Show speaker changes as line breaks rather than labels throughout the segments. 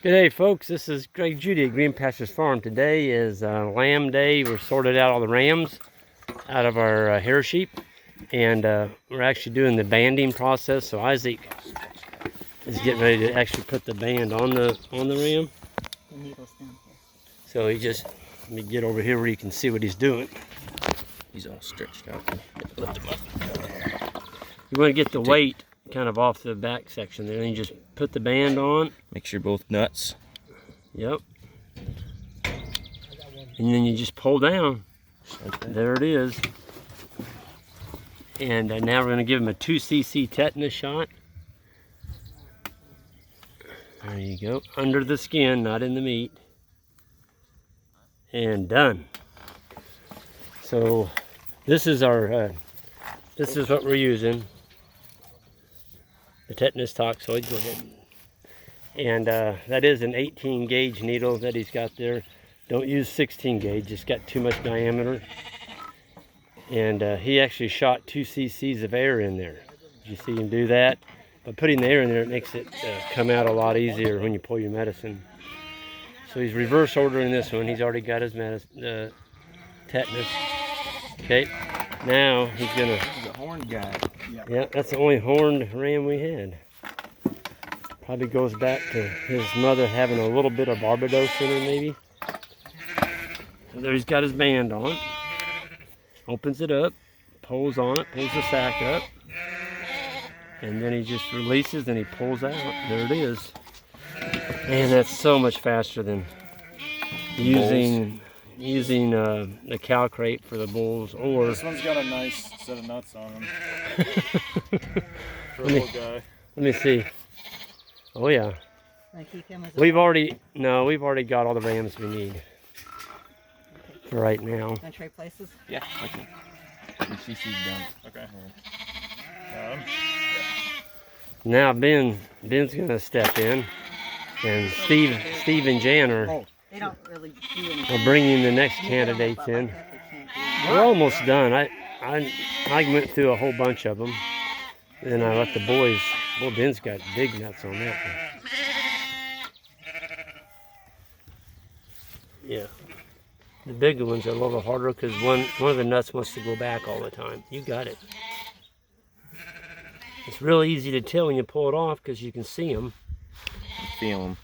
Good day, folks. This is Judy at Green Pastures Farm. Today is lamb day. We're sorted out all the rams out of our hair sheep, and we're actually doing the banding process. So Isaac is getting ready to actually put the band on the ram.
The needle's down here.
So he just, let me get over here where you can see what he's doing.
He's all stretched out. Lift him up.
You want to get the weight kind of off the back section there, and you just put the band on.
Make sure both nuts.
Yep. And then you just pull down.
Okay.
There it is. And now we're going to give him a 2 cc tetanus shot. There you go. Under the skin, not in the meat. And done. So this is our, this is what we're using. The tetanus toxoid. Go ahead. And that is an 18 gauge needle that he's got there. Don't use 16 gauge, it's got too much diameter. And he actually shot 2 cc's of air in there. Did you see him do that? By putting the air in there, it makes it come out a lot easier when you pull your medicine. So he's reverse ordering this one. He's already got his medicine, tetanus. Okay, now he's gonna.
He's a horned guy.
Yeah, that's the only horned ram we had. Probably goes back to his mother having a little bit of Barbados in her, maybe. So there he's got his band on. Opens it up, pulls on it, pulls the sack up. And then he just releases and he pulls out. There it is. Man, that's so much faster than using the cow crate for the bulls. Or
this one's got a nice set of nuts on him. For a little guy.
Let me see. Oh yeah. We've already got all the rams we need for right now.
Can I trade places?
Yeah, okay. CC's done.
Okay.
Now Ben's gonna step in, and Steve and Jan are
They don't really do anything.
bringing the next candidates in. We're almost done. I went through a whole bunch of them. Then I let the boys. Well, Ben's got big nuts on that one. Yeah. The bigger ones are a little harder because one of the nuts wants to go back all the time. You got it. It's real easy to tell when you pull it off because you can see them.
Feel him.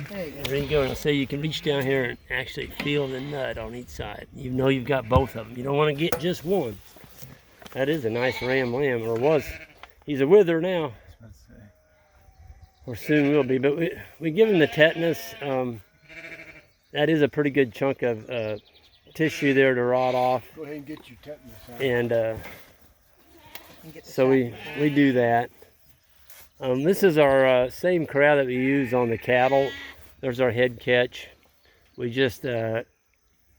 There you go. So you can reach down here and actually feel the nut on each side. You know you've got both of them. You don't want to get just one. That is a nice ram lamb, or was. He's a wither now. Or soon will be. But we give him the tetanus. That is a pretty good chunk of tissue there to rot off.
Go ahead and get your tetanus out.
And so we do that. This is our same corral that we use on the cattle. There's our head catch. We just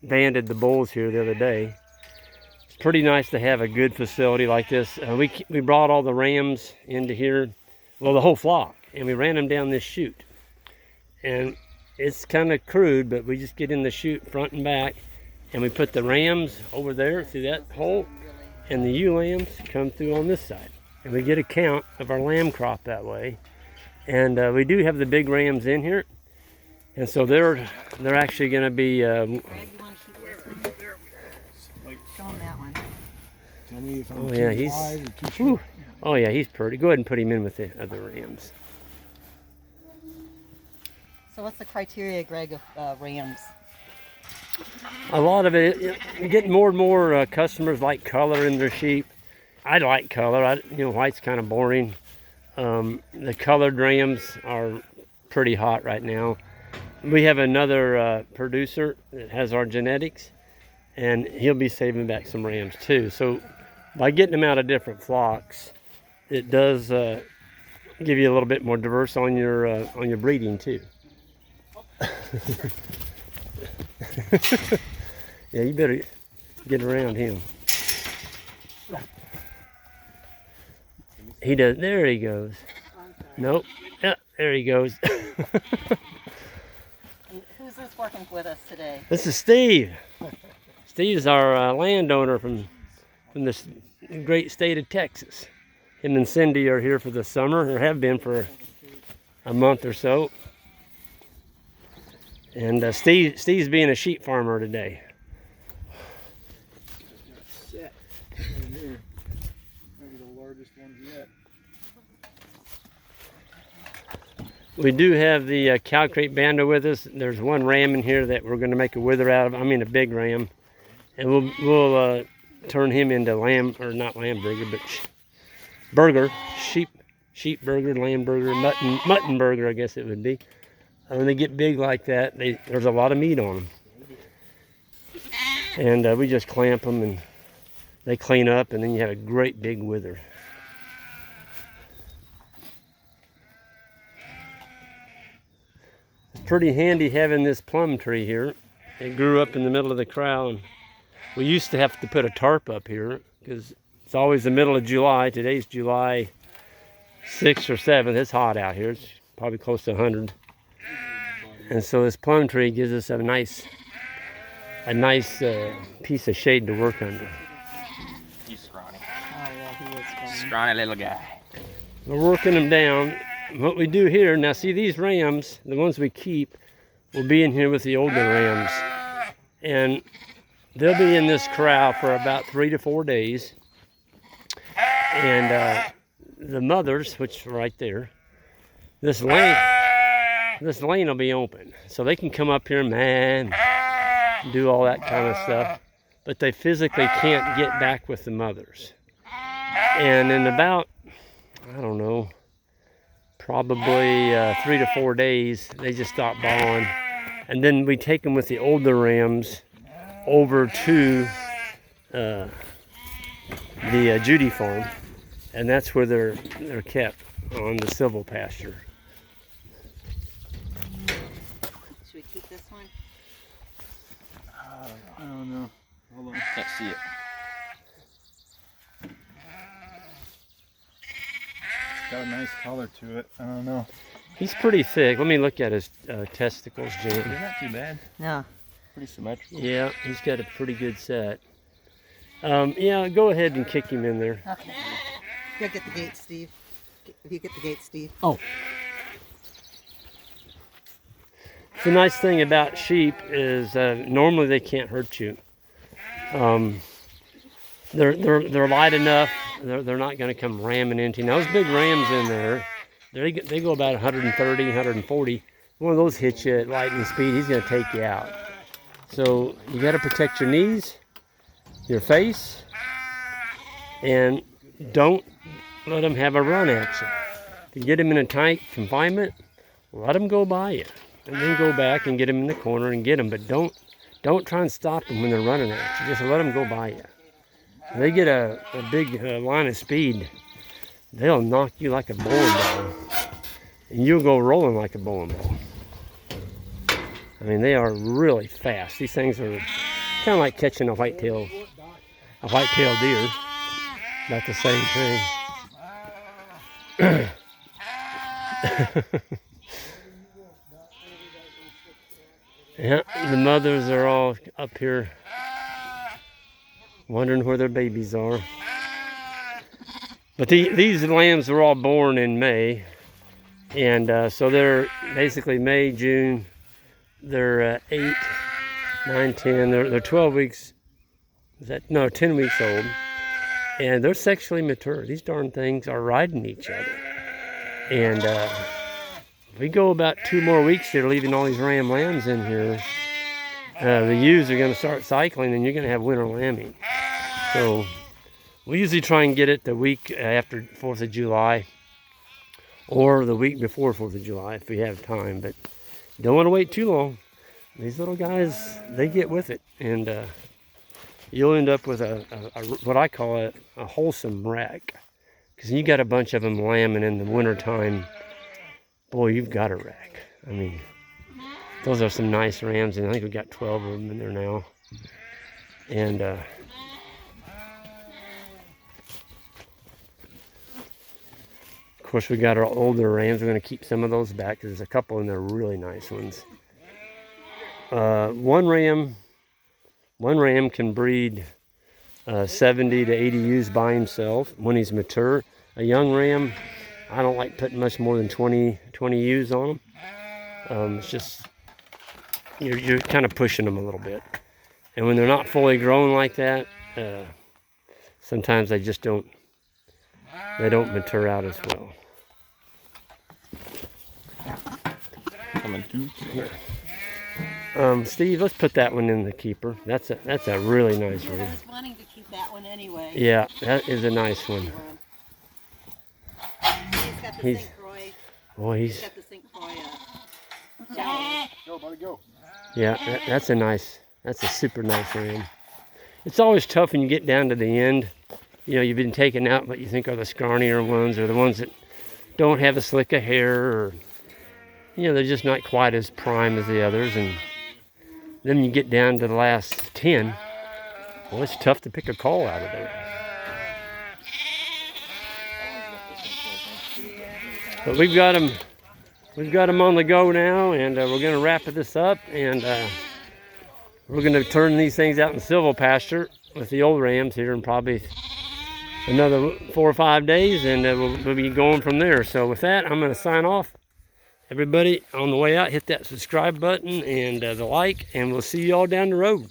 banded the bulls here the other day. It's pretty nice to have a good facility like this. We brought all the rams into here, well, the whole flock, and we ran them down this chute. And it's kind of crude, but we just get in the chute front and back, and we put the rams over there through that hole, and the ewe lambs come through on this side. And we get a count of our lamb crop that way. And we do have the big rams in here. And so they're actually going to be...
Show them that one.
Tell me if I'm
oh yeah,
too wide or too short.
Oh yeah, he's pretty. Go ahead and put him in with the other rams.
So what's the criteria, Greg, of rams?
A lot of it, you're getting more and more customers like color in their sheep. I like color. White's kind of boring. The colored rams are pretty hot right now. We have another producer that has our genetics, and he'll be saving back some rams too. So by getting them out of different flocks, it does give you a little bit more diverse on your breeding too. Yeah, you better get around him. He does. There he goes. Nope. Yeah, there he goes.
Who's this working with us today?
This is Steve. Steve's our landowner from the great state of Texas. Him and Cindy are here for the summer, or have been for a month or so. And Steve's being a sheep farmer today.
Set in here. Maybe the largest ones yet.
We do have the cow crate bando with us. There's one ram in here that we're going to make a wither out of. I mean a big ram, and we'll turn him into lamb, or not lamb burger, but burger, sheep burger, lamb burger, mutton burger, I guess it would be. When they get big like that, there's a lot of meat on them, and we just clamp them and they clean up, and then you have a great big wither. Pretty handy having this plum tree here. It grew up in the middle of the corral, and we used to have to put a tarp up here because it's always the middle of July. Today's July 6th or 7th. It's hot out here. It's probably close to 100. And so this plum tree gives us a nice piece of shade to work under.
He's scrawny.
Oh, yeah, he is funny.
Scrawny little guy.
We're working them down. What we do here, now see these rams, the ones we keep, will be in here with the older rams. And they'll be in this corral for about 3 to 4 days. And the mothers, which are right there, this lane will be open. So they can come up here, man, do all that kind of stuff. But they physically can't get back with the mothers. And in about, I don't know, probably 3 to 4 days, they just stop bawling. And then we take them with the older rams over to the Judy farm, and that's where they're kept, on the civil pasture.
Should we keep this one?
I don't know. Hold on.
Can't see it.
Got a nice color to it. I don't know.
He's pretty thick. Let me look at his testicles, Jim.
They're not too bad.
No.
Pretty symmetrical.
Yeah, he's got a pretty good set. Yeah, go ahead and kick him in there.
Okay. You gotta get the gate, Steve. If you get the gate, Steve.
Oh. The nice thing about sheep is normally they can't hurt you. They're light enough. They're not going to come ramming into you. Now, those big rams in there, they go about 130, 140. One of those hits you at lightning speed, he's going to take you out. So you got to protect your knees, your face, and don't let them have a run at you. If you get them in a tight confinement, let them go by you, and then go back and get them in the corner and get them. But don't try and stop them when they're running at you. Just let them go by you. If they get a big line of speed, they'll knock you like a bowling ball, and you'll go rolling like a bowling ball. I mean, they are really fast. These things are kind of like catching a white-tailed deer. About the same thing. Yeah, the mothers are all up here wondering where their babies are. But these lambs were all born in May, and so they're basically May, June. They're 8, 9, 10. They're 12 weeks. 10 weeks old, and they're sexually mature. These darn things are riding each other, and we go about 2 more weeks here, leaving all these ram lambs in here. The ewes are going to start cycling, and you're going to have winter lambing. So we usually try and get it the week after 4th of July or the week before 4th of July if we have time, but you don't want to wait too long. These little guys, they get with it, and you'll end up with a what I call a wholesome rack, because you got a bunch of them lambing in the wintertime. Boy, you've got a rack. I mean, those are some nice rams, and I think we've got 12 of them in there now. And of course, we got our older rams. We're going to keep some of those back because there's a couple in there really nice ones. One ram can breed 70 to 80 ewes by himself when he's mature. A young ram, I don't like putting much more than 20 ewes on them. It's just you're kind of pushing them a little bit. And when they're not fully grown like that, sometimes they just don't mature out as well.
Coming through.
Steve, let's put that one in the keeper. That's a really nice
I
ring.
was wanting to keep that one anyway.
Yeah, that is a nice one.
He's got the
He's-
St. Croix.
Boy,
He's got the St. Croix.
Go, buddy, go.
yeah, that's a super nice ram. It's always tough when you get down to the end. You know, you've been taken out, but you think are the scrawnier ones, or the ones that don't have a slick of hair, or you know, they're just not quite as prime as the others. And then you get down to the last 10. Well, it's tough to pick a call out of there. But we've got them on the go now, and we're going to wrap this up, and we're going to turn these things out in silvopasture with the old rams here in probably another 4 or 5 days, and we'll be going from there. So with that, I'm going to sign off. Everybody on the way out, hit that subscribe button and the like, and we'll see you all down the road.